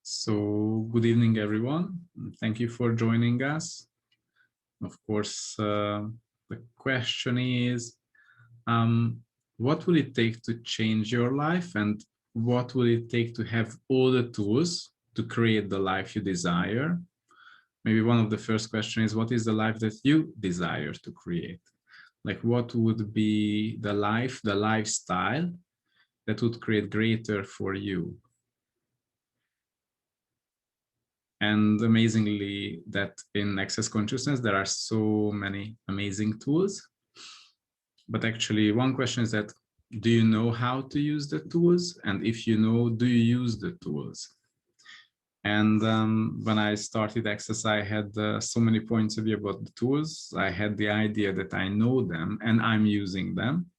So good evening, everyone. Thank you for joining us. Of course, the question is, what will it take to change your life, and what will it take to have all the tools to create the life you desire? Maybe one of the first questions is, what is the life that you desire to create? Like, what would be the life, the lifestyle that would create greater for you? And amazingly, that in Access Consciousness, there are so many amazing tools. But actually, one question is that, do you know how to use the tools? And if you know, do you use the tools? And when I started Access, I had so many points of view about the tools. I had the idea that I know them and I'm using them,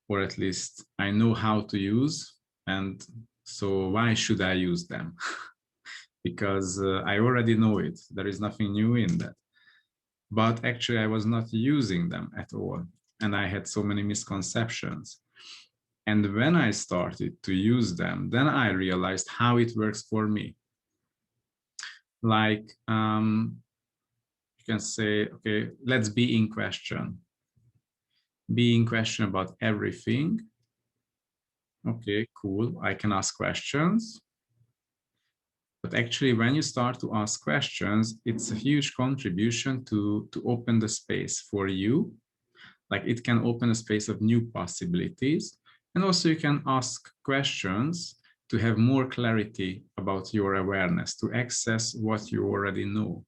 or at least I know how to use. And so why should I use them? Because I already know it. There is nothing new in that. But actually, I was not using them at all. And I had so many misconceptions. And when I started to use them, then I realized how it works for me. Like, you can say, okay, let's be in question. Be in question about everything. Okay, cool. I can ask questions. But actually, when you start to ask questions, it's a huge contribution to open the space for you. Like, it can open a space of new possibilities. And also you can ask questions to have more clarity about your awareness, to access what you already know.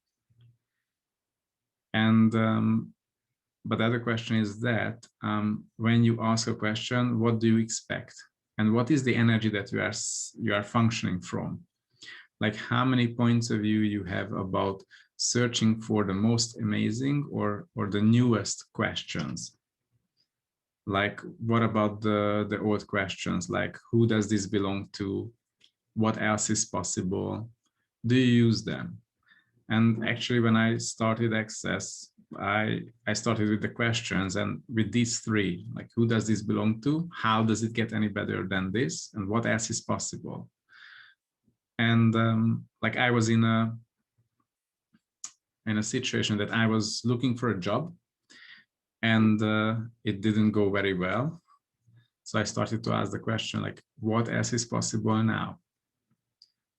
And, but the other question is that when you ask a question, what do you expect? And what is the energy that you are functioning from? Like, how many points of view you have about searching for the most amazing or the newest questions? Like, what about the old questions? Like, who does this belong to? What else is possible? Do you use them? And actually, when I started Access, I started with the questions, and with these three, like, who does this belong to? How does it get any better than this? And what else is possible? And like, I was in a situation that I was looking for a job, and it didn't go very well. So I started to ask the question, like, what else is possible now?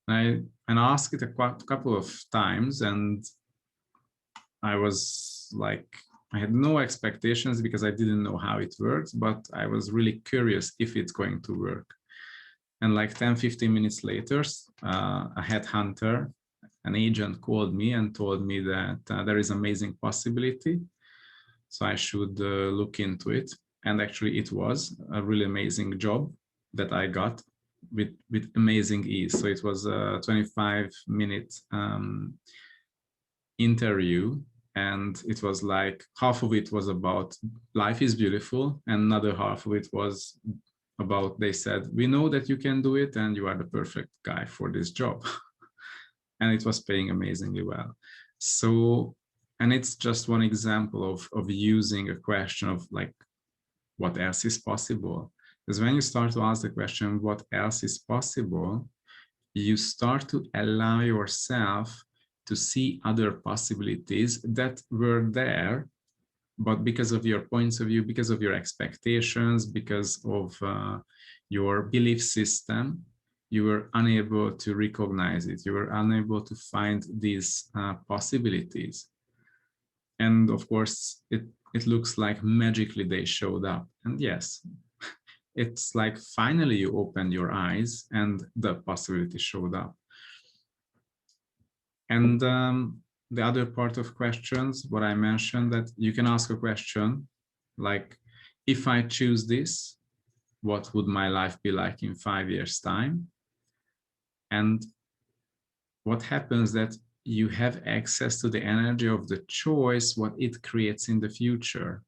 And I asked it a couple of times, and I was like, I had no expectations because I didn't know how it works, but I was really curious if it's going to work. And like 10-15 minutes later, a headhunter, an agent, called me and told me that there is amazing possibility, so I should look into it. And actually, it was a really amazing job that I got with amazing ease. So it was a 25-minute interview, and it was like half of it was about life is beautiful, and another half of it was about, they said, we know that you can do it and you are the perfect guy for this job. And it was paying amazingly well. So, and it's just one example of using a question of like, what else is possible? Because when you start to ask the question, what else is possible, you start to allow yourself to see other possibilities that were there, but because of your points of view, because of your expectations, because of your belief system, you were unable to recognize it. You were unable to find these possibilities. And of course, it looks like magically they showed up. And yes, it's like finally you opened your eyes and the possibility showed up. And the other part of questions, what I mentioned, that you can ask a question like, if I choose this, what would my life be like in 5 years' time? And what happens that you have access to the energy of the choice, what it creates in the future.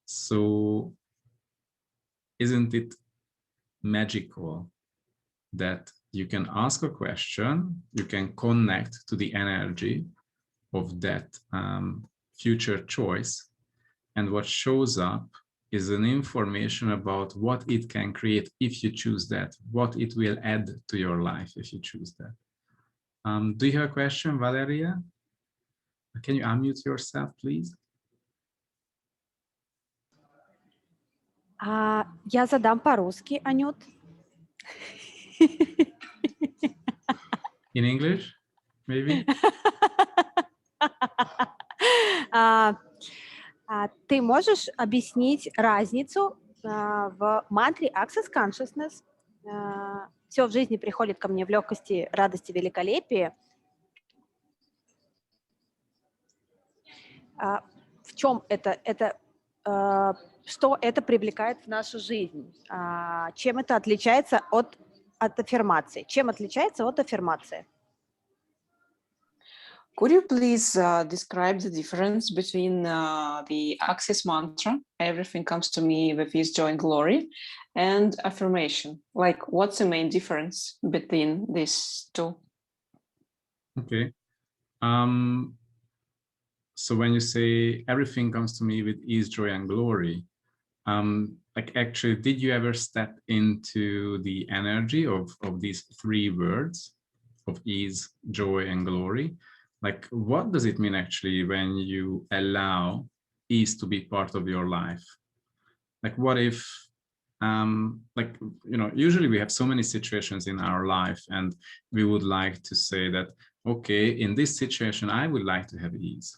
So isn't it magical that you can ask a question, you can connect to the energy of that future choice, and what shows up is an information about what it can create if you choose that, what it will add to your life if you choose that. Do you have a question, Valeria? Can you unmute yourself, please? Я задам по-русски, Анют. In English, maybe? Ты можешь объяснить разницу в мантре Access Consciousness? Все в жизни приходит ко мне в легкости, радости, великолепии. В чем это что это привлекает в нашу жизнь? Чем это отличается от аффирмации? Чем отличается от аффирмации? Could you please describe the difference between the Access mantra, everything comes to me with ease, joy, and glory, and affirmation? Like, what's the main difference between these two? Okay. So when you say everything comes to me with ease, joy, and glory, like actually, did you ever step into the energy of these three words of ease, joy, and glory? Like, what does it mean actually when you allow ease to be part of your life? Like, what if, like, you know, usually we have so many situations in our life and we would like to say that, okay, in this situation, I would like to have ease.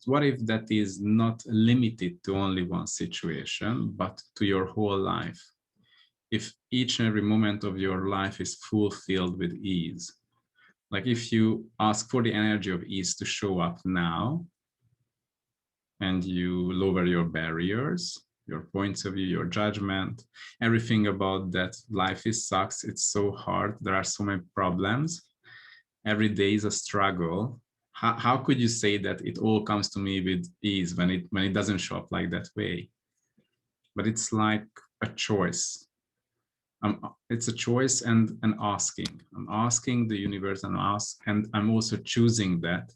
What if that is not limited to only one situation, but to your whole life? If each and every moment of your life is fulfilled with ease, like if you ask for the energy of ease to show up now, and you lower your barriers, your points of view, your judgment, everything about that life is sucks, it's so hard, there are so many problems, every day is a struggle. How could you say that it all comes to me with ease when it doesn't show up like that way? But it's like a choice. It's a choice and an asking. I'm asking the universe and I'm also choosing that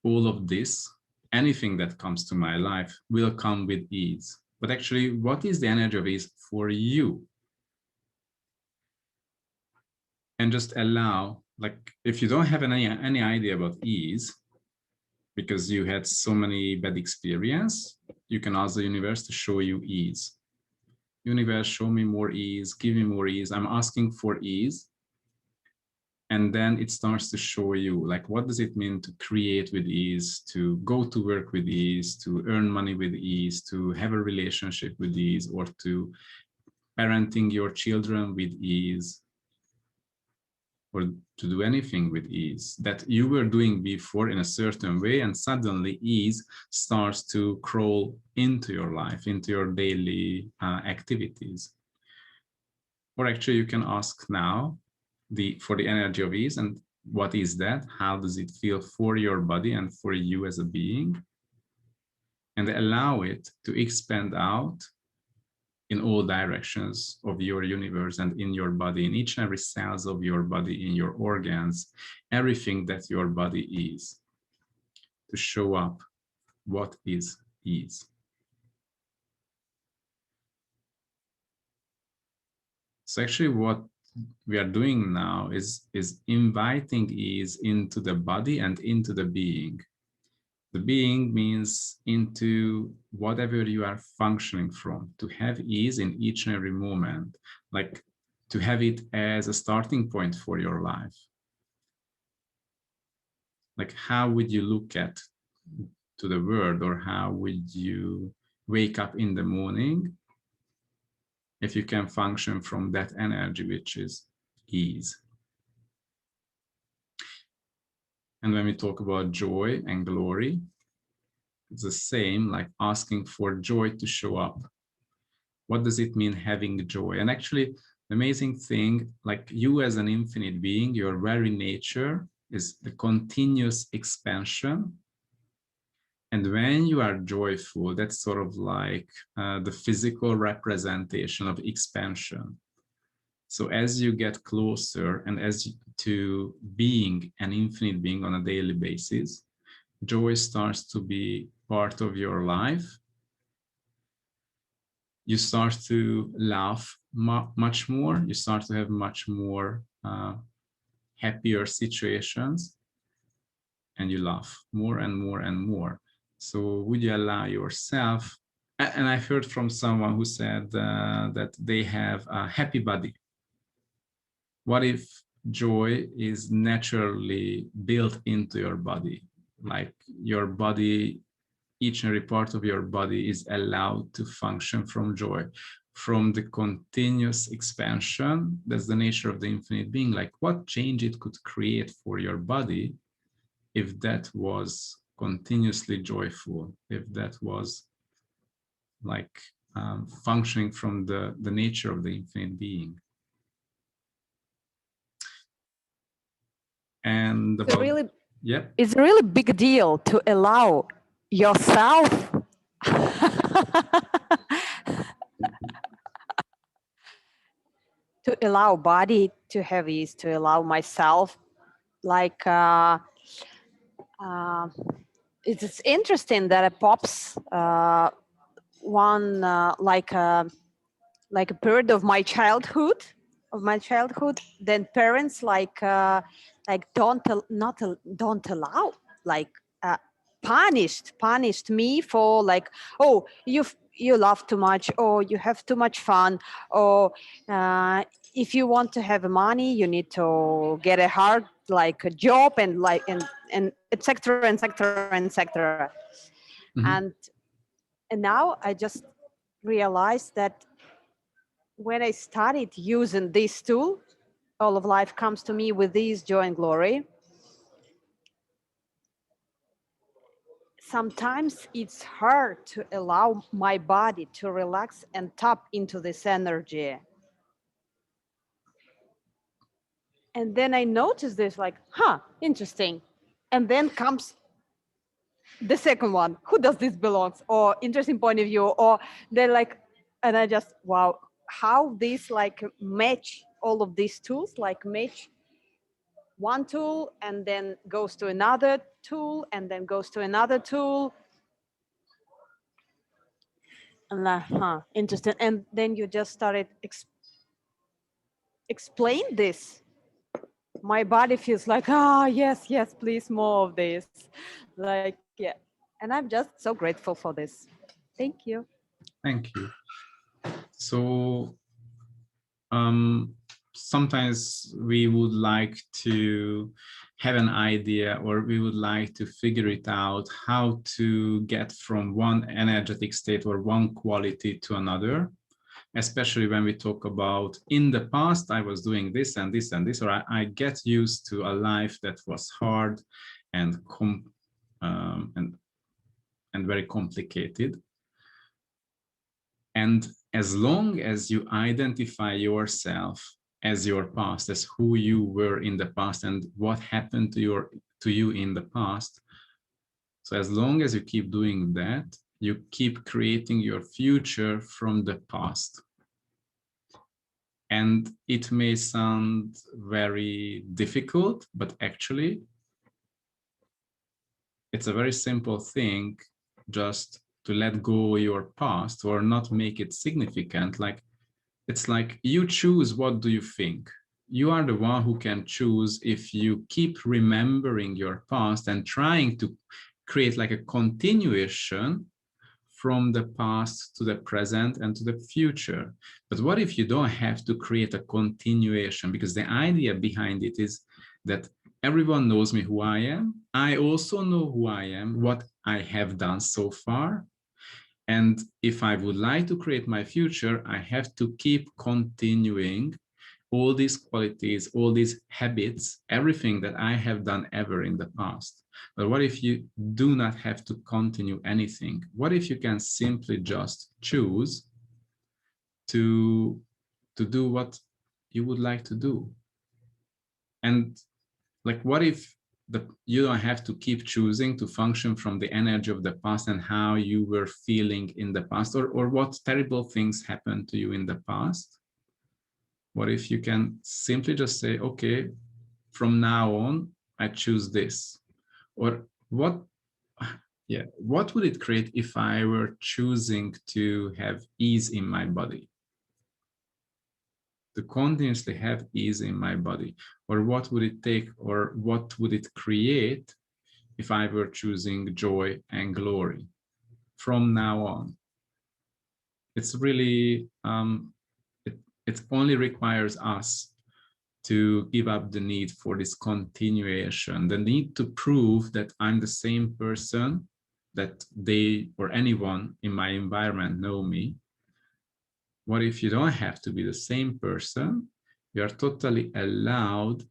all of this, anything that comes to my life will come with ease. But actually, what is the energy of ease for you? And just allow, like, if you don't have any idea about ease, because you had so many bad experience, you can ask the universe to show you ease. Universe, show me more ease, give me more ease. I'm asking for ease. And then it starts to show you, like, what does it mean to create with ease, to go to work with ease, to earn money with ease, to have a relationship with ease, or to parenting your children with ease, or to do anything with ease that you were doing before in a certain way, and suddenly ease starts to crawl into your life, into your daily activities. Or actually, you can ask now for the energy of ease, and what is that? How does it feel for your body and for you as a being? And allow it to expand out in all directions of your universe and in your body, in each and every cells of your body, in your organs, everything that your body is, to show up what is ease. So actually what we are doing now is inviting ease into the body and into the being. The being means into whatever you are functioning from, to have ease in each and every moment, like to have it as a starting point for your life. Like, how would you look at to the world, or how would you wake up in the morning if you can function from that energy, which is ease? And when we talk about joy and glory, it's the same, like asking for joy to show up. What does it mean having joy? And actually, the amazing thing, like you as an infinite being, your very nature is the continuous expansion. And when you are joyful, that's sort of like the physical representation of expansion. So as you get closer and to being an infinite being on a daily basis, joy starts to be part of your life. you start to laugh much more. You start to have much more happier situations, and you laugh more and more and more. So would you allow yourself, and I've heard from someone who said that they have a happy body. What if joy is naturally built into your body? Like your body, each and every part of your body is allowed to function from joy, from the continuous expansion. That's the nature of the infinite being. Like what change it could create for your body if that was continuously joyful, if that was like functioning from the nature of the infinite being. And about, it's a really big deal to allow yourself to allow body to have ease, to allow myself, like it's interesting that it pops one like a period of my childhood, then parents like don't allow, like punished me for like, oh, you laugh too much, or you have too much fun, or if you want to have money you need to get a hard like a job, and like and etc etc etc. And now I just realized that when I started using this tool, all of life comes to me with this joy and glory. Sometimes it's hard to allow my body to relax and tap into this energy. And then I noticed this, like, interesting. And then comes the second one, who does this belongs? Or interesting point of view, or they're like, and I just, wow, how this like match all of these tools, like match one tool and then goes to another tool and then goes to another tool. And like, interesting. And then you just started explain this. My body feels like, yes, please, more of this. Like, yeah. And I'm just so grateful for this. Thank you. Thank you. So sometimes we would like to have an idea, or we would like to figure it out how to get from one energetic state or one quality to another, especially when we talk about in the past I was doing this and this and this, or I get used to a life that was hard and very complicated. And as long as you identify yourself as your past, as who you were in the past and what happened to you in the past, so as long as you keep doing that, you keep creating your future from the past. And it may sound very difficult, but actually it's a very simple thing, just to let go your past or not make it significant. Like, it's like you choose what do you think. You are the one who can choose if you keep remembering your past and trying to create like a continuation from the past to the present and to the future. But what if you don't have to create a continuation? Because the idea behind it is that everyone knows me who I am. I also know who I am, what I have done so far. And if I would like to create my future, I have to keep continuing all these qualities, all these habits, everything that I have done ever in the past. But what if you do not have to continue anything? What if you can simply just choose to do what you would like to do? And like, what if you don't have to keep choosing to function from the energy of the past and how you were feeling in the past, or what terrible things happened to you in the past? What if you can simply just say, okay, from now on, I choose this? Or what Yeah, what would it create if I were choosing to have ease in my body? To continuously have ease in my body? Or what would it take, or what would it create if I were choosing joy and glory from now on? It's really, it only requires us to give up the need for this continuation, the need to prove that I'm the same person, that they or anyone in my environment know me. What if you don't have to be the same person? You are totally allowed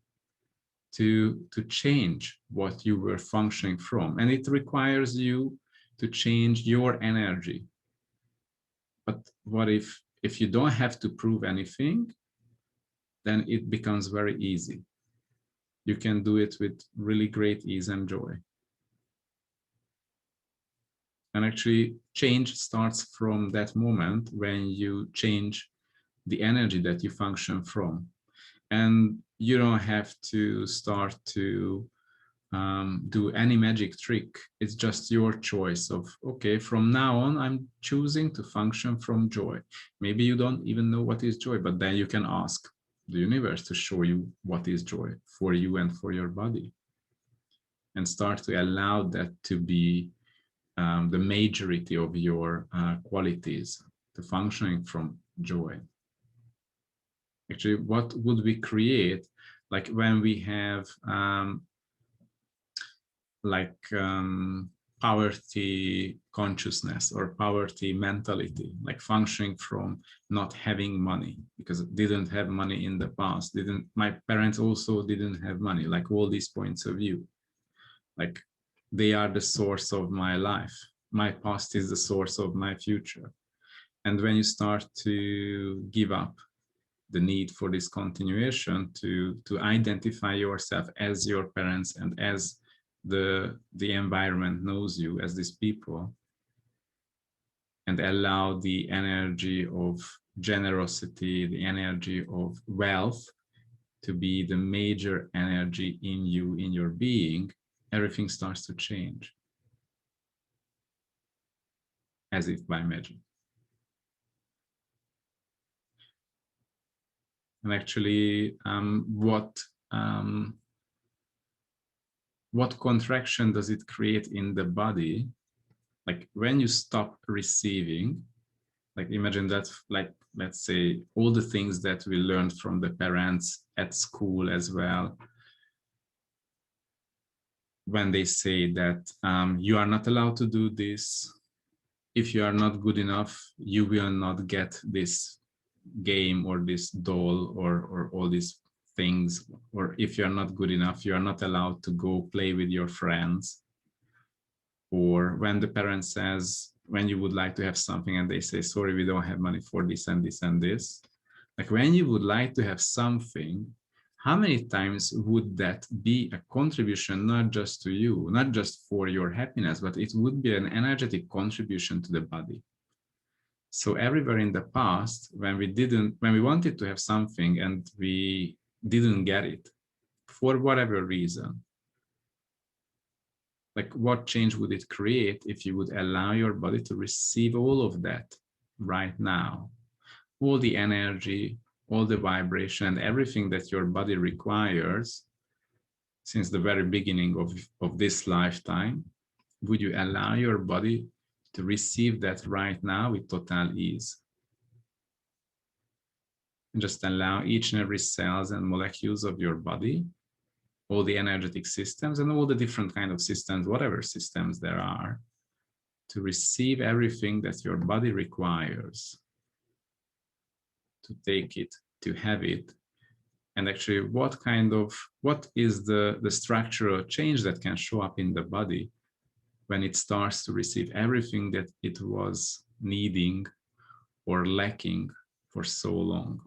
to change what you were functioning from. And it requires you to change your energy. But what if you don't have to prove anything, then it becomes very easy. You can do it with really great ease and joy. And actually, change starts from that moment when you change the energy that you function from. And you don't have to start to do any magic trick. It's just your choice of, okay, from now on, I'm choosing to function from joy. Maybe you don't even know what is joy, but then you can ask the universe to show you what is joy for you and for your body. And start to allow that to be the majority of your qualities, to functioning from joy. Actually, what would we create, like when we have poverty consciousness or poverty mentality, like functioning from not having money because it didn't have money in the past, my parents also didn't have money, like all these points of view, like they are the source of my life, my past is the source of my future. And when you start to give up the need for this continuation, to identify yourself as your parents and as the environment knows you as these people, and allow the energy of generosity, the energy of wealth to be the major energy in you, in your being, everything starts to change as if by magic. And actually, what contraction does it create in the body? Like when you stop receiving, like imagine that, like, let's say all the things that we learned from the parents at school as well, when they say that you are not allowed to do this, if you are not good enough, you will not get this game or this doll or all these things, or if you're not good enough, you are not allowed to go play with your friends. Or when the parent says, when you would like to have something and they say, sorry, we don't have money for this and this and this. Like when you would like to have something, how many times would that be a contribution, not just to you, not just for your happiness, but it would be an energetic contribution to the body. So everywhere in the past, when we wanted to have something and we didn't get it for whatever reason, like what change would it create if you would allow your body to receive all of that right now? All the energy, all the vibration, and everything that your body requires since the very beginning of this lifetime, would you allow your body to receive that right now with total ease? And just allow each and every cells and molecules of your body, all the energetic systems and all the different kind of systems, whatever systems there are, to receive everything that your body requires, to take it, to have it. And actually, what is the structural change that can show up in the body when it starts to receive everything that it was needing or lacking for so long?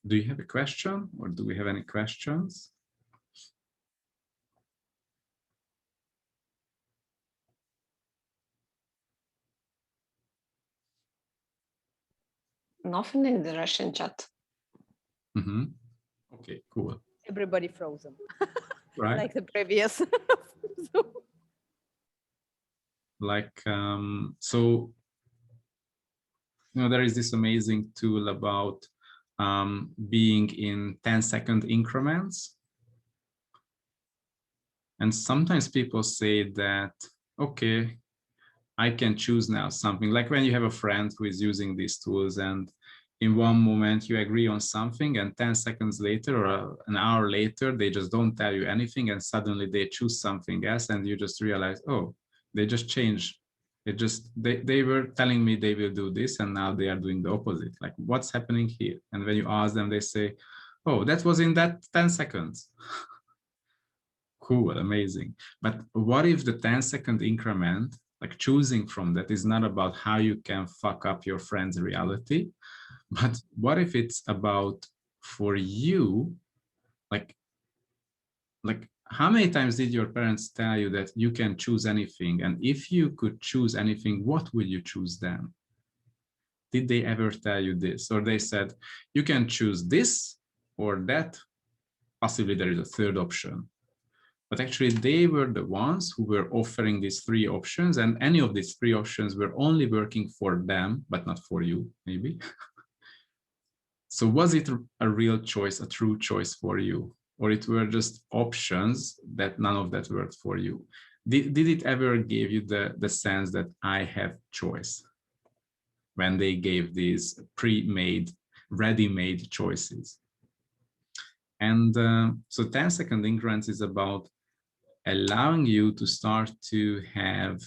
Do you have a question, or do we have any questions? Nothing in the Russian chat. Mm-hmm. Okay, cool. Everybody frozen, right? like the previous. Like, so, there is this amazing tool about being in 10-second increments. And sometimes people say that, okay, I can choose now something, like when you have a friend who is using these tools and in one moment you agree on something and 10 seconds later or an hour later, they just don't tell you anything and suddenly they choose something else and you just realize, oh, they just changed. They were telling me they will do this and now they are doing the opposite. Like, what's happening here? And when you ask them, they say, oh, that was in that 10 seconds. Cool, amazing. But what if the 10-second increment, like choosing from that, is not about how you can fuck up your friend's reality, but what if it's about for you, like how many times did your parents tell you that you can choose anything? And if you could choose anything, what would you choose then? Did they ever tell you this? Or they said, you can choose this or that, possibly there is a third option. But actually they were the ones who were offering these three options, and any of these three options were only working for them, but not for you, maybe. So was it a real choice, a true choice for you? Or it were just options that none of that worked for you? Did it ever give you the sense that I have choice when they gave these pre-made, ready-made choices? And so 10-second increments is about allowing you to start to have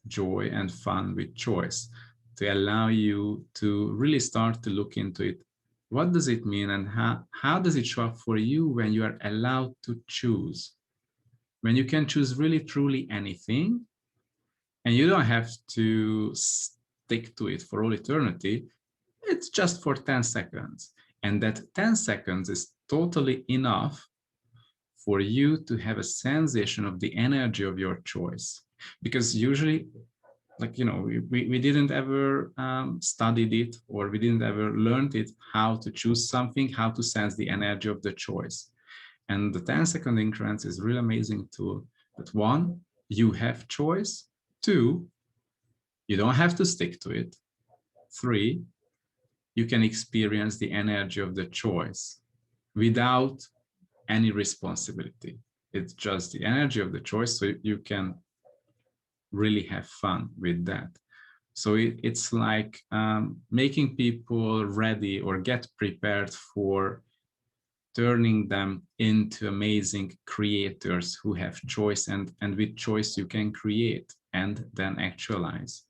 joy and fun with choice, to allow you to really start to look into it. What does it mean and how does it show up for you when you are allowed to choose? When you can choose really, truly anything, and you don't have to stick to it for all eternity, it's just for 10 seconds. And that 10 seconds is totally enough for you to have a sensation of the energy of your choice. Because usually, like, we didn't ever studied it, or we didn't ever learned it, how to choose something, how to sense the energy of the choice. And the 10-second increments is really amazing tool. That one, you have choice. Two, you don't have to stick to it. Three, you can experience the energy of the choice without any responsibility. It's just the energy of the choice, so you can really have fun with that. So it's like making people ready or get prepared for turning them into amazing creators who have choice, and with choice you can create and then actualize.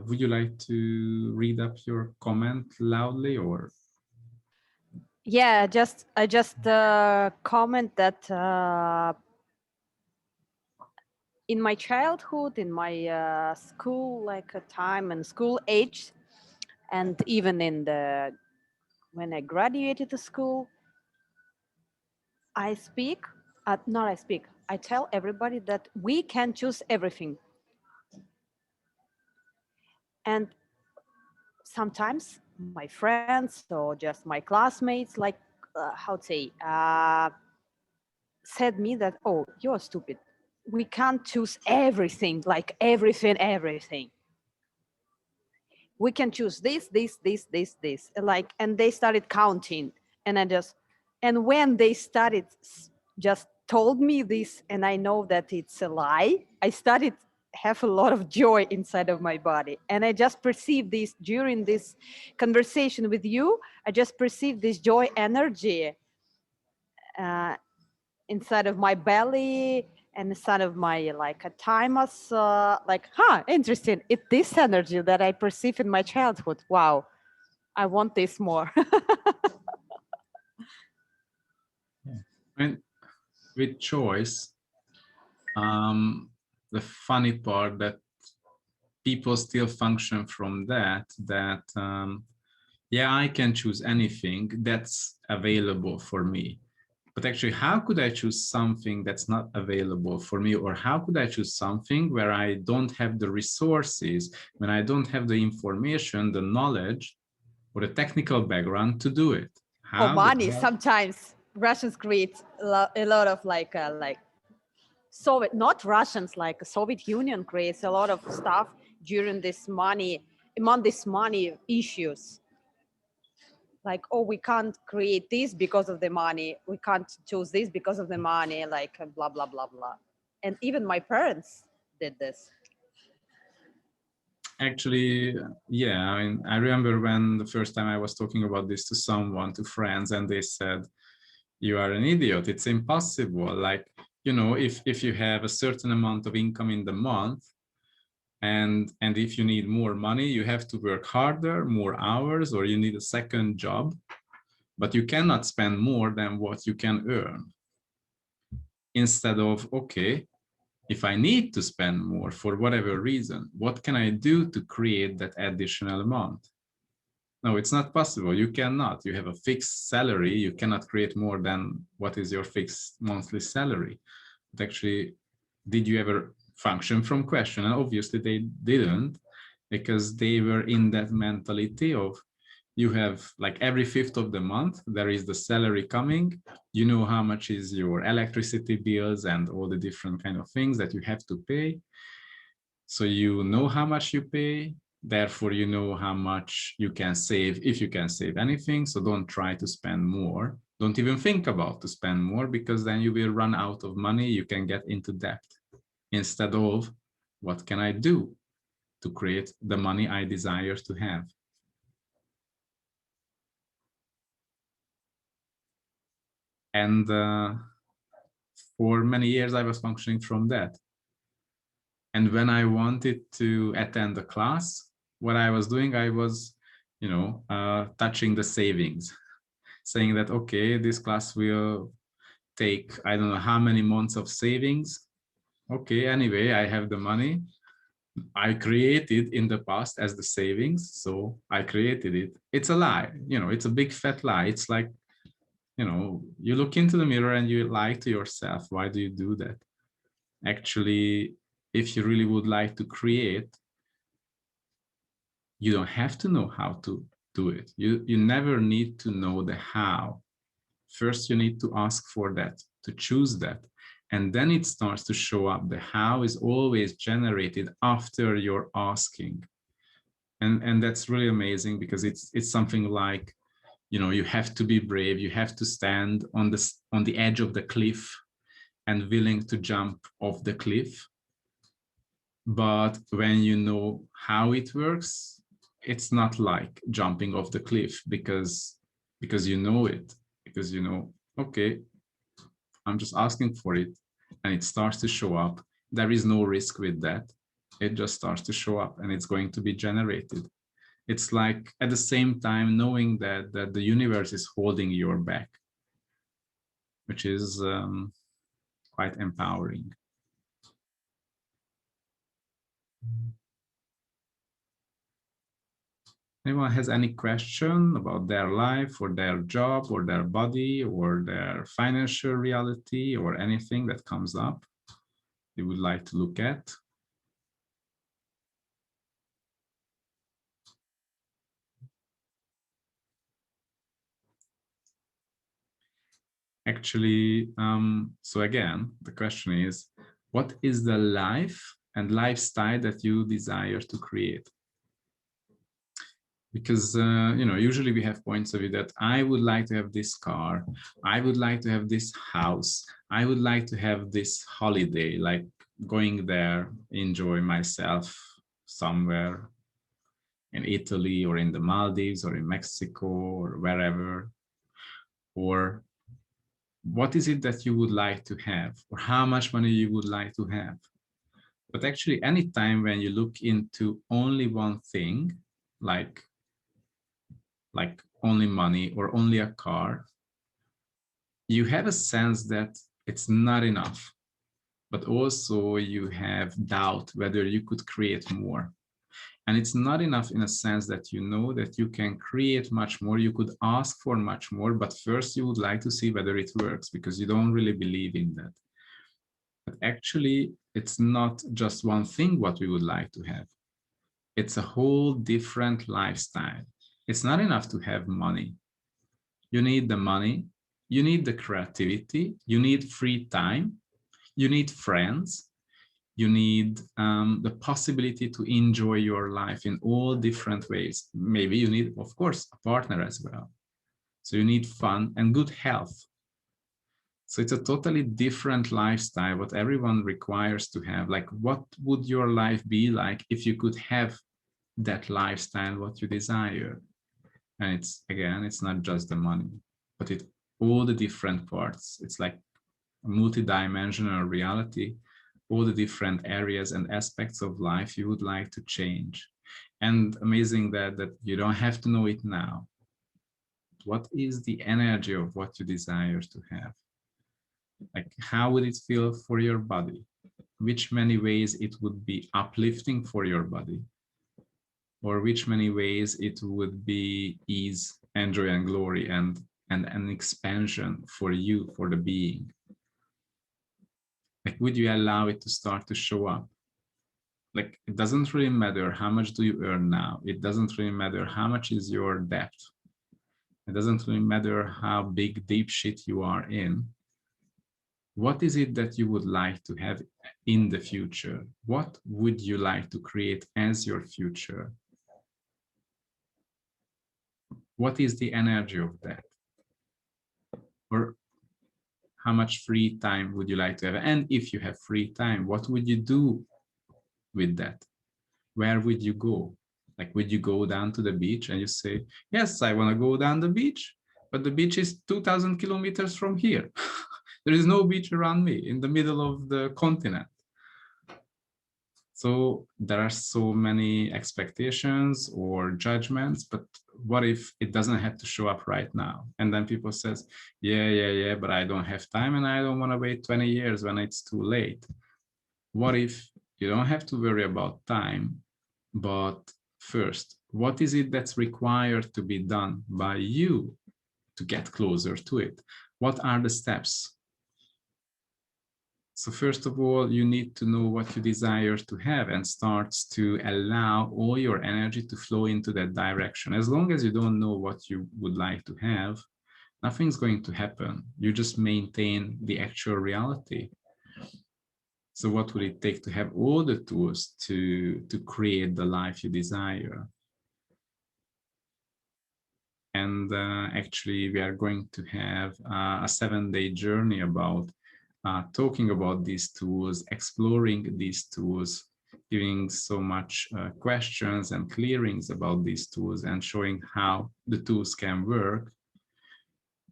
Would you like to read up your comment loudly, or? Yeah, I just comment that in my childhood, in my school time and school age, and even when I graduated the school, I speak. Not I speak. I tell everybody that we can choose everything, and sometimes my friends or just my classmates, like how to say, said me that, oh, you're stupid. We can't choose everything, like everything. We can choose this, like, and they started counting, and and when they started just told me this, and I know that it's a lie, I started have a lot of joy inside of my body, and I just perceived this during this conversation with you. I just perceived this joy energy uh, inside of my belly and inside of my like a thymus, interesting, it's this energy that I perceive in my childhood. Wow, I want this more. Yeah. And with choice, the funny part that people still function from that yeah, I can choose anything that's available for me. But actually, how could I choose something that's not available for me? Or how could I choose something where I don't have the resources, when I don't have the information, the knowledge, or the technical background to do it? Or How the money. hell? Sometimes Russians create a lot of like Soviet, not Russians, like Soviet Union creates a lot of stuff during this money, among these money issues. Like, oh, we can't create this because of the money. We can't choose this because of the money, like blah, blah, blah, blah. And even my parents did this. Actually, yeah, I mean, I remember when the first time I was talking about this to someone, to friends, and they said, you are an idiot. It's impossible. Like, you know, if you have a certain amount of income in the month, and if you need more money, you have to work harder, more hours, or you need a second job, but you cannot spend more than what you can earn. Instead of, okay, if I need to spend more for whatever reason, what can I do to create that additional amount? No, it's not possible. You cannot. You have a fixed salary. You cannot create more than what is your fixed monthly salary. But actually, did you ever function from question? And obviously they didn't, because they were in that mentality of, you have like every 5th of the month, there is the salary coming, you know how much is your electricity bills and all the different kind of things that you have to pay. So you know how much you pay, therefore you know how much you can save, if you can save anything. So don't try to spend more. Don't even think about to spend more, because then you will run out of money, you can get into debt. Instead of, what can I do to create the money I desire to have? And for many years, I was functioning from that. And when I wanted to attend the class, what I was doing, I was, you know, touching the savings, saying that, okay, this class will take, I don't know how many months of savings. Okay, anyway, I have the money. I created in the past as the savings, so I created it. It's a lie, you know, it's a big fat lie. It's like, you know, you look into the mirror and you lie to yourself. Why do you do that? Actually, if you really would like to create, you don't have to know how to do it. You never need to know the how. First, you need to ask for that, to choose that. And then it starts to show up. The how is always generated after you're asking. And that's really amazing, because it's something like, you know, you have to be brave. You have to stand on the edge of the cliff and willing to jump off the cliff. But when you know how it works, it's not like jumping off the cliff, because you know it, because you know, okay, I'm just asking for it and it starts to show up. There is no risk with that. It just starts to show up and it's going to be generated. It's like at the same time knowing that the universe is holding your back, which is quite empowering. Anyone has any question about their life or their job or their body or their financial reality or anything that comes up you would like to look at? Actually, so again, the question is, what is the life and lifestyle that you desire to create? Because, you know, usually we have points of view that I would like to have this car, I would like to have this house, I would like to have this holiday, like going there, enjoy myself somewhere in Italy or in the Maldives or in Mexico or wherever. Or what is it that you would like to have, or how much money you would like to have? But actually, anytime when you look into only one thing, like only money or only a car, you have a sense that it's not enough, but also you have doubt whether you could create more. And it's not enough in a sense that you know that you can create much more, you could ask for much more, but first you would like to see whether it works because you don't really believe in that. But actually, it's not just one thing what we would like to have. It's a whole different lifestyle. It's not enough to have money. You need the money, you need the creativity, you need free time, you need friends, you need the possibility to enjoy your life in all different ways. Maybe you need, of course, a partner as well. So you need fun and good health. So it's a totally different lifestyle, what everyone requires to have. Like, what would your life be like if you could have that lifestyle, what you desire? And it's, again, it's not just the money, but it all the different parts. It's like a multi-dimensional reality, all the different areas and aspects of life you would like to change. And amazing that you don't have to know it now. What is the energy of what you desire to have? Like, how would it feel for your body? Which many ways it would be uplifting for your body? Or which many ways it would be ease and joy and glory and an expansion for you, for the being? Like, would you allow it to start to show up? Like, it doesn't really matter how much do you earn now. It doesn't really matter how much is your debt. It doesn't really matter how big, deep shit you are in. What is it that you would like to have in the future? What would you like to create as your future? What is the energy of that? Or how much free time would you like to have? And if you have free time, what would you do with that? Where would you go? Like, would you go down to the beach and you say, yes, I want to go down the beach, but the beach is 2,000 kilometers from here. There is no beach around me in the middle of the continent. So there are so many expectations or judgments, but what if it doesn't have to show up right now? And then people says, yeah, but I don't have time and I don't want to wait 20 years when it's too late. What if you don't have to worry about time, but first, what is it that's required to be done by you to get closer to it? What are the steps? So first of all, you need to know what you desire to have and starts to allow all your energy to flow into that direction. As long as you don't know what you would like to have, nothing's going to happen. You just maintain the actual reality. So what would it take to have all the tools to create the life you desire? And actually, we are going to have a 7-day journey about talking about these tools, exploring these tools, giving so much questions and clearings about these tools and showing how the tools can work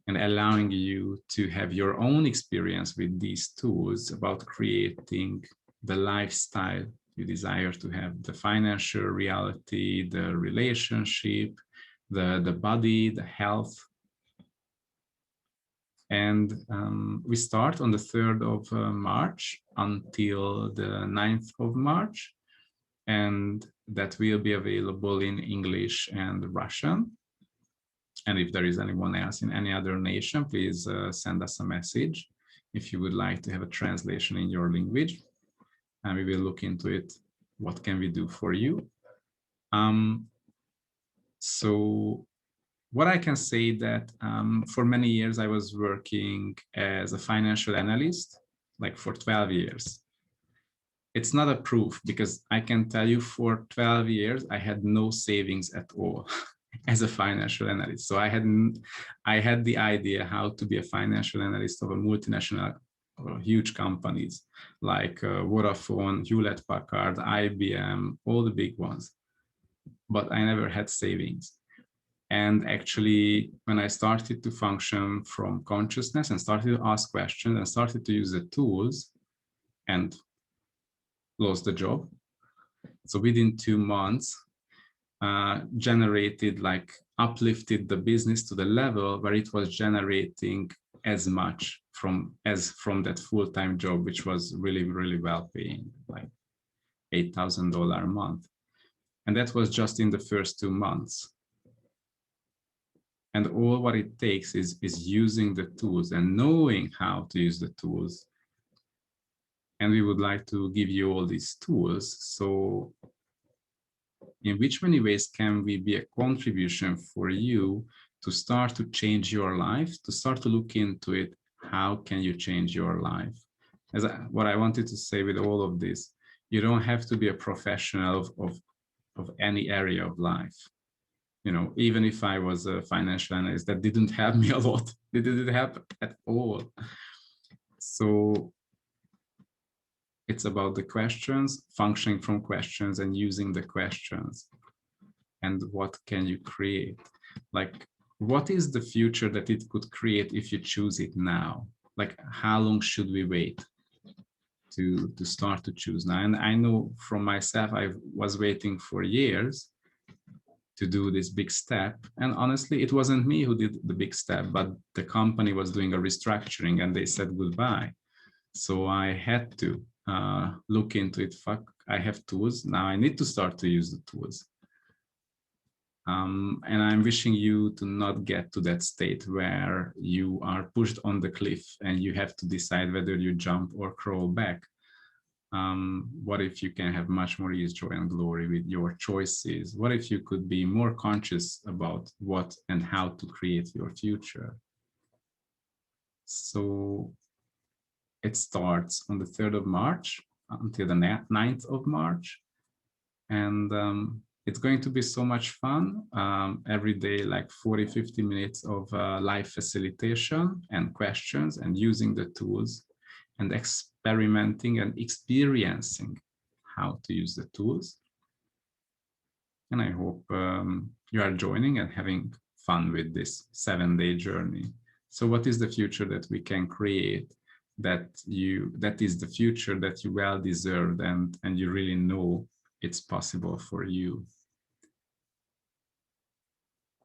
and allowing you to have your own experience with these tools about creating the lifestyle you desire to have, the financial reality, the relationship, the body, the health. And we start on the 3rd of March until the 9th of March. And that will be available in English and Russian. And if there is anyone else in any other nation, please send us a message if you would like to have a translation in your language. And we will look into it. What can we do for you? So what I can say that for many years, I was working as a financial analyst, like for 12 years. It's not a proof because I can tell you for 12 years, I had no savings at all as a financial analyst. So I had the idea how to be a financial analyst of a multinational or huge companies like Vodafone, Hewlett-Packard, IBM, all the big ones. But I never had savings. And actually, when I started to function from consciousness and started to ask questions and started to use the tools and lost the job. So within 2 months, generated, like uplifted the business to the level where it was generating as much from that full-time job, which was really, really well paying, like $8,000 a month. And that was just in the first 2 months. And all what it takes is using the tools and knowing how to use the tools. And we would like to give you all these tools. So in which many ways can we be a contribution for you to start to change your life, to start to look into it? How can you change your life? What I wanted to say with all of this, you don't have to be a professional of any area of life. You know, even if I was a financial analyst, that didn't help me a lot. It didn't help at all. So it's about the questions, functioning from questions and using the questions. And what can you create? Like, what is the future that it could create if you choose it now? Like, how long should we wait to start to choose now? And I know from myself, I was waiting for years to do this big step. And honestly, it wasn't me who did the big step, but the company was doing a restructuring and they said goodbye. So I had to look into it. Fuck, I have tools. Now I need to start to use the tools. And I'm wishing you to not get to that state where you are pushed on the cliff and you have to decide whether you jump or crawl back. What if you can have much more ease, joy, and glory with your choices? What if you could be more conscious about what and how to create your future? So it starts on the 3rd of March until the 9th of March. And it's going to be so much fun. Every day, like 40, 50 minutes of live facilitation and questions and using the tools and experimenting and experiencing how to use the tools. And I hope you are joining and having fun with this 7-day journey. So what is the future that we can create that is the future that you well deserved and you really know it's possible for you?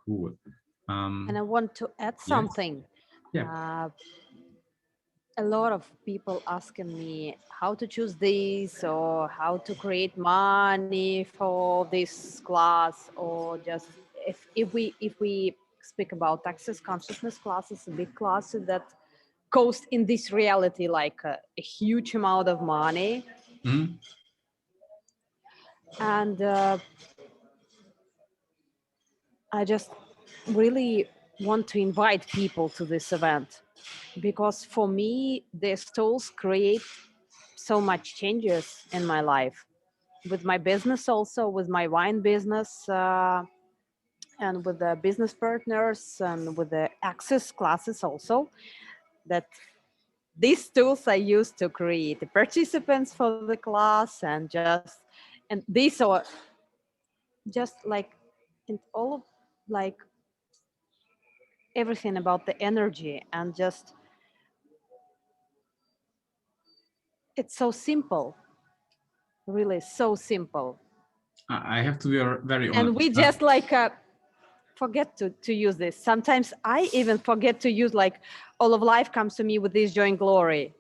Cool. And I want to add something. Yes. Yeah. A lot of people asking me how to choose this or how to create money for this class, or just if we speak about access consciousness classes, big classes that cost in this reality like a huge amount of money. Mm-hmm. And I just really want to invite people to this event, because for me these tools create so much changes in my life, with my business, also with my wine business, and with the business partners and with the access classes also, that these tools I use to create the participants for the class, and these are just like in all of like everything about the energy, and just it's so simple, really so simple. I have to be very honest. And we just like forget to use this. Sometimes I even forget to use, like, all of life comes to me with this joy and glory.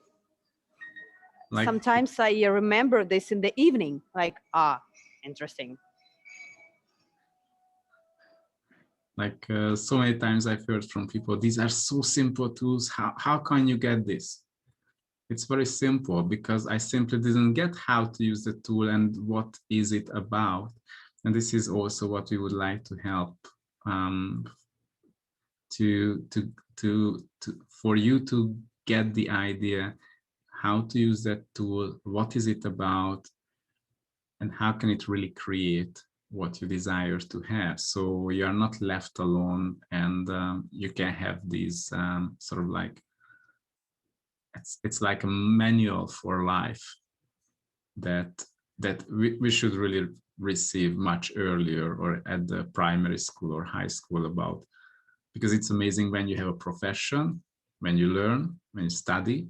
Like, sometimes I remember this in the evening, like, interesting. Like so many times I've heard from people, these are so simple tools. How can you get this? It's very simple, because I simply didn't get how to use the tool and what is it about. And this is also what we would like to help for you to get the idea how to use that tool, what is it about, and how can it really create what you desire to have. So you are not left alone, and you can have these sort of like, it's like a manual for life that we should really receive much earlier, or at the primary school or high school, about, because it's amazing when you have a profession, when you learn, when you study,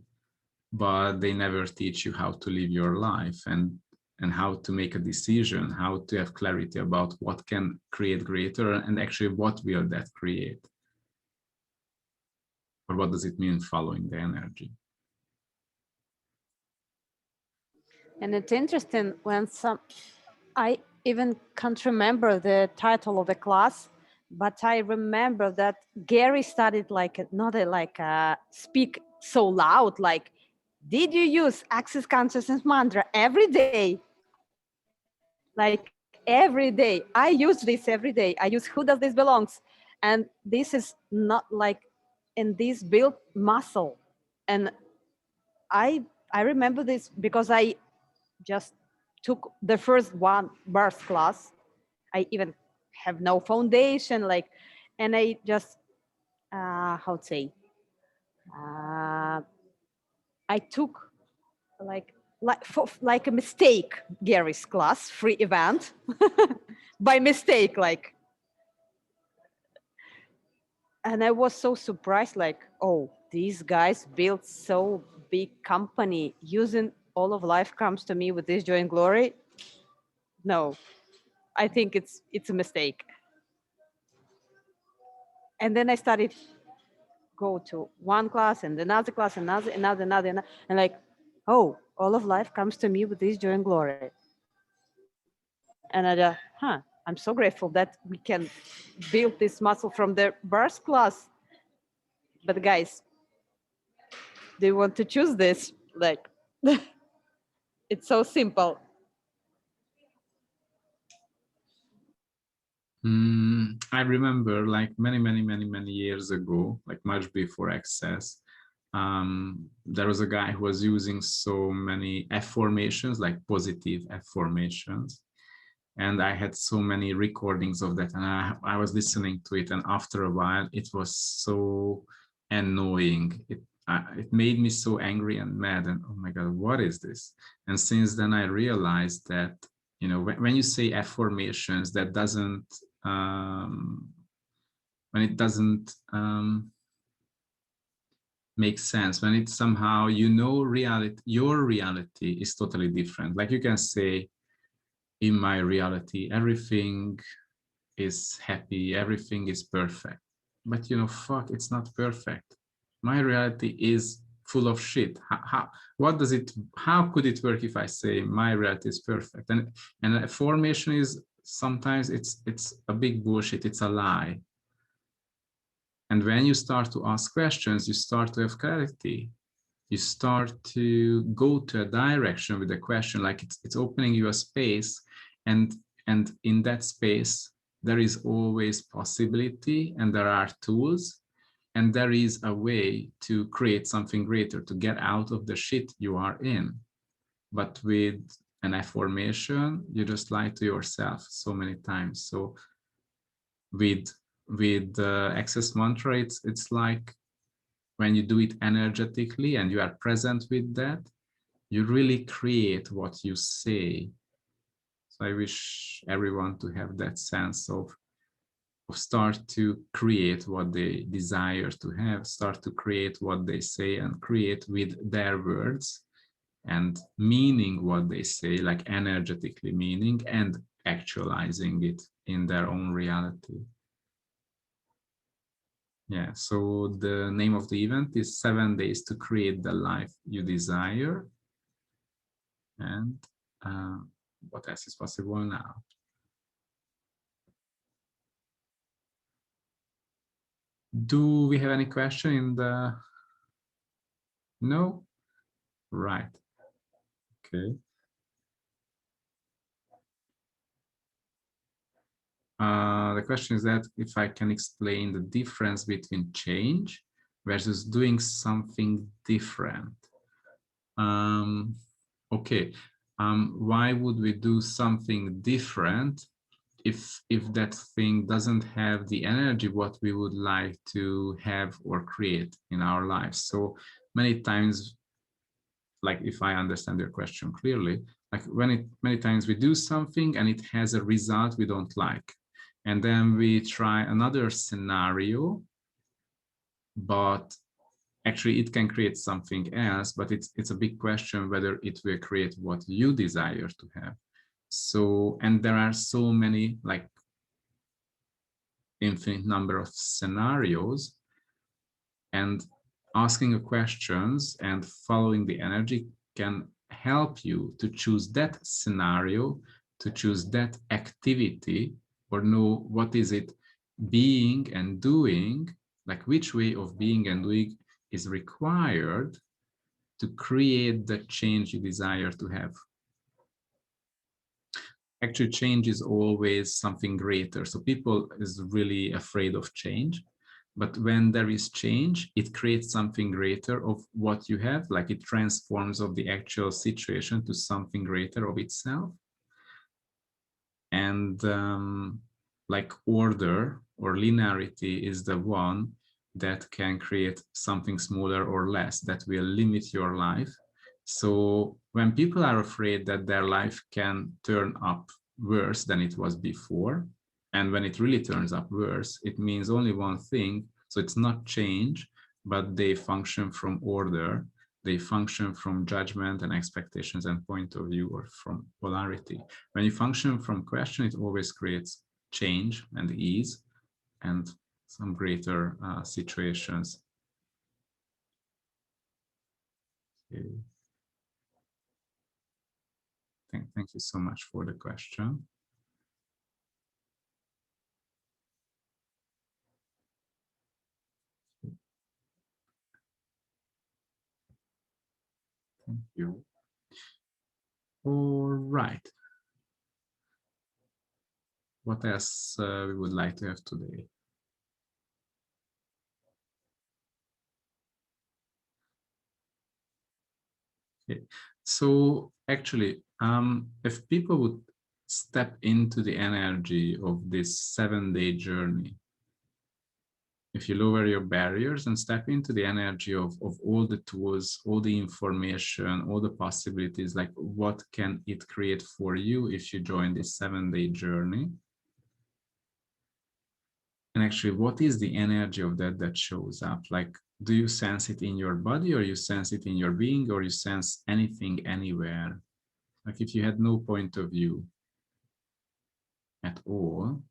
but they never teach you how to live your life and how to make a decision, how to have clarity about what can create greater, and actually what will that create, or what does it mean following the energy. And it's interesting when even can't remember the title of the class, but I remember that Gary started not speak so loud, like, did you use Access Consciousness mantra every day? Like every day. I use this every day. I use who does this belongs. And this is not like, in this build muscle. And I remember this because I just took the first one birth class. I even have no foundation, and I just, how to say, I took like a mistake Gary's class free event by mistake, and I was so surprised, oh, these guys built so big company using all of life comes to me with this joy and glory. No, I think it's a mistake. And then I started go to one class and another class, another, and like, oh, all of life comes to me with this joy and glory. And I'm so grateful that we can build this muscle from the birth class. But guys, do you want to choose this? Like, it's so simple. I remember like many years ago, like much before Access, there was a guy who was using so many affirmations, like positive affirmations. And I had so many recordings of that, and I was listening to it, and after a while it was so annoying. It made me so angry and mad, and oh my God, what is this? And since then I realized that, you know, when you say affirmations, that doesn't when it doesn't make sense, when it somehow, you know, your reality is totally different. Like you can say, in my reality, everything is happy, everything is perfect. But you know, fuck, it's not perfect. My reality is full of shit. How could it work if I say my reality is perfect? And formation is sometimes it's a big bullshit, it's a lie. And when you start to ask questions, you start to have clarity. You start to go to a direction with a question, like it's opening you a space, and in that space there is always possibility, and there are tools, and there is a way to create something greater, to get out of the shit you are in. But with an affirmation, you just lie to yourself so many times. So with the Access mantra, it's like, when you do it energetically and you are present with that, you really create what you say. So I wish everyone to have that sense of start to create what they desire to have, start to create what they say, and create with their words, and meaning what they say, like energetically meaning and actualizing it in their own reality. Yeah, so the name of the event is 7 days to create the life you desire. And what else is possible now? Do we have any question in the... No? Right. Okay. The question is that if I can explain the difference between change versus doing something different. Okay. Why would we do something different if that thing doesn't have the energy what we would like to have or create in our lives? So many times, like if I understand your question clearly, like many times we do something and it has a result we don't like, and then we try another scenario, but actually it can create something else, but it's a big question whether it will create what you desire to have. So, and there are so many, like infinite number of scenarios, and asking questions and following the energy can help you to choose that scenario to choose that activity, or know what is it being and doing, like which way of being and doing is required to create the change you desire to have. Actually, change is always something greater. So people is really afraid of change. But when there is change, it creates something greater of what you have, like it transforms of the actual situation to something greater of itself. And like order or linearity is the one that can create something smaller or less that will limit your life. So when people are afraid that their life can turn up worse than it was before, and when it really turns up worse, it means only one thing. So it's not change, but they function from order. They function from judgment and expectations and point of view, or from polarity. When you function from question, it always creates change and ease and some greater situations. Okay. Thank you so much for the question. Thank you. All right. What else we would like to have today? Okay. So actually, if people would step into the energy of this 7-day journey, if you lower your barriers and step into the energy of all the tools, all the information, all the possibilities, like what can it create for you if you join this 7-day journey? And actually, what is the energy of that shows up? Like, do you sense it in your body, or you sense it in your being, or you sense anything anywhere? Like if you had no point of view at all,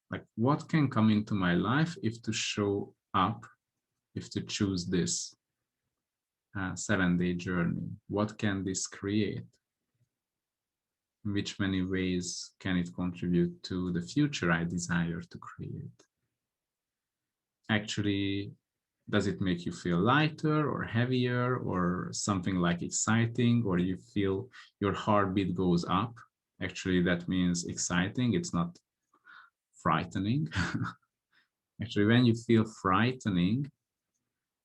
like what can come into my life if to show up, if to choose this 7-day journey? What can this create? In which many ways can it contribute to the future I desire to create? Actually, does it make you feel lighter or heavier or something like exciting, or you feel your heartbeat goes up? Actually, that means exciting. It's not frightening. Actually, when you feel frightening,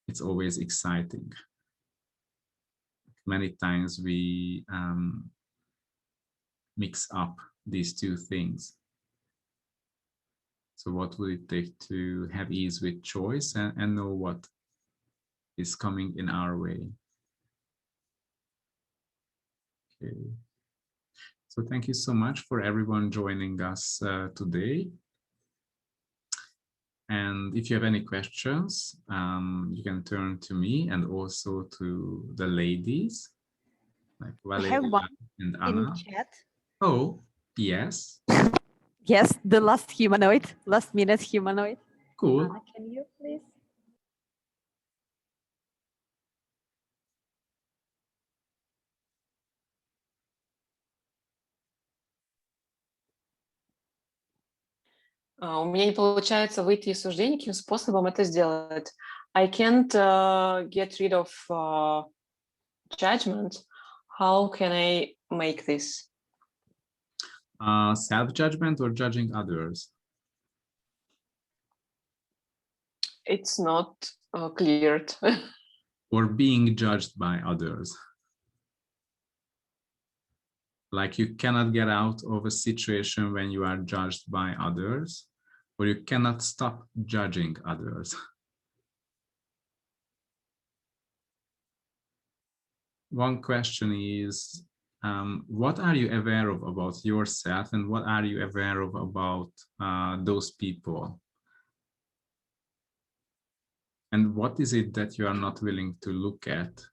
it's always exciting. Many times we mix up these two things. So what would it take to have ease with choice and know what is coming in our way? Okay. So thank you so much for everyone joining us today. And if you have any questions, you can turn to me and also to the ladies, like I have Valeria one and in Anna. chat. Oh, yes. Yes, the last minute humanoid. Cool. Anna, can you please? У меня не получается выйти из суждений, каким способом это сделать. I can't get rid of judgment. How can I make this? Self-judgment or judging others? It's not cleared. Or being judged by others? Like you cannot get out of a situation when you are judged by others, or you cannot stop judging others. One question is, what are you aware of about yourself, and what are you aware of about those people? And what is it that you are not willing to look at?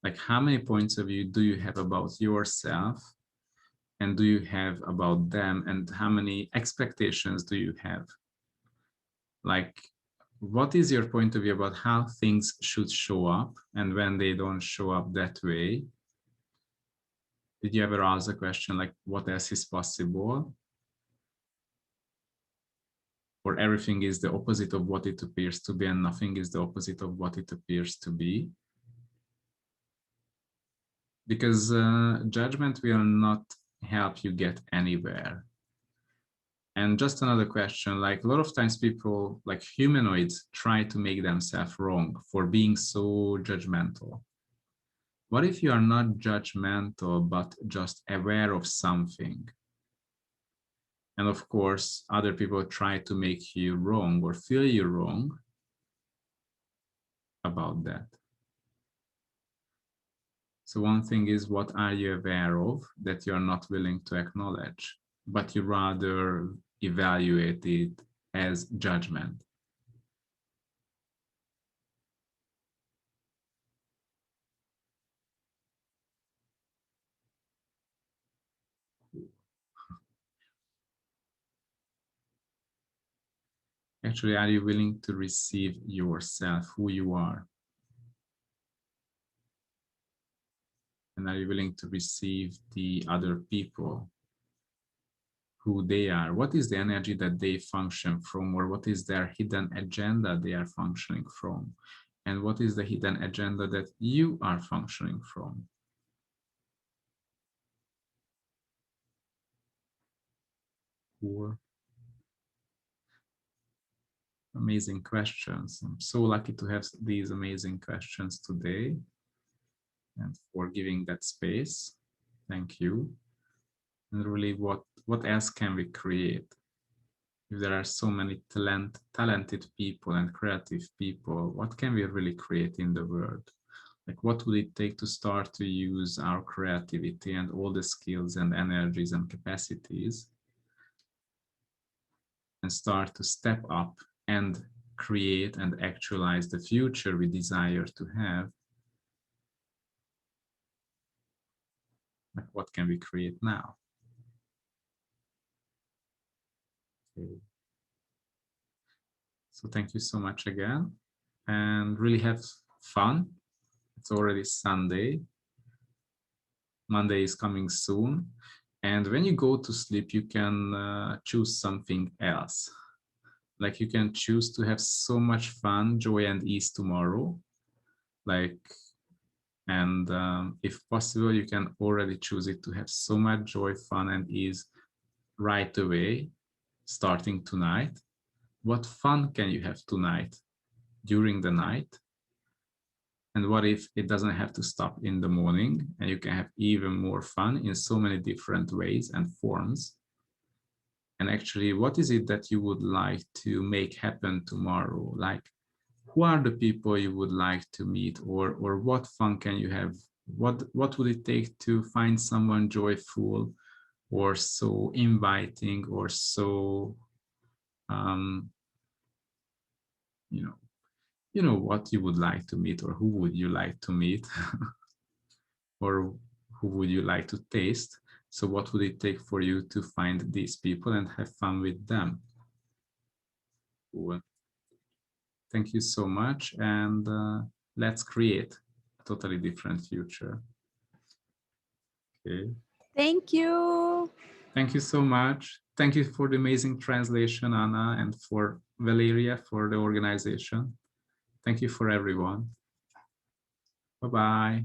Like, how many points of view do you have about yourself, and do you have about them, and how many expectations do you have? Like, what is your point of view about how things should show up, and when they don't show up that way, Did you ever ask the question like, what else is possible? Or everything is the opposite of what it appears to be and nothing is the opposite of what it appears to be? Because judgment will not help you get anywhere. And just another question, like a lot of times people, like humanoids, try to make themselves wrong for being so judgmental. What if you are not judgmental, but just aware of something? And of course, other people try to make you wrong or feel you wrong about that. So one thing is, what are you aware of that you're not willing to acknowledge, but you rather evaluate it as judgment? Actually, are you willing to receive yourself, who you are? And are you willing to receive the other people, who they are? What is the energy that they function from, or what is their hidden agenda they are functioning from? And what is the hidden agenda that you are functioning from? Cool. Amazing questions. I'm so lucky to have these amazing questions today and for giving that space. Thank you. And really, what else can we create? If there are so many talented people and creative people, what can we really create in the world? Like, what would it take to start to use our creativity and all the skills and energies and capacities and start to step up and create and actualize the future we desire to have? Like, what can we create now? Okay. So thank you so much again, and really have fun. It's already Sunday. Monday is coming soon. And when you go to sleep, you can choose something else. Like, you can choose to have so much fun, joy and ease tomorrow. Like, and if possible, you can already choose it to have so much joy, fun and ease right away, starting tonight. What fun can you have tonight, during the night? And what if it doesn't have to stop in the morning and you can have even more fun in so many different ways and forms? And actually, what is it that you would like to make happen tomorrow? Like, who are the people you would like to meet, or what fun can you have? What would it take to find someone joyful or so inviting or so you know what you would like to meet, or who would you like to meet? Or who would you like to taste? So what would it take for you to find these people and have fun with them? Cool. Thank you so much, and let's create a totally different future. Okay. Thank you. Thank you so much. Thank you for the amazing translation, Anna, and for Valeria for the organization. Thank you for everyone. Bye-bye.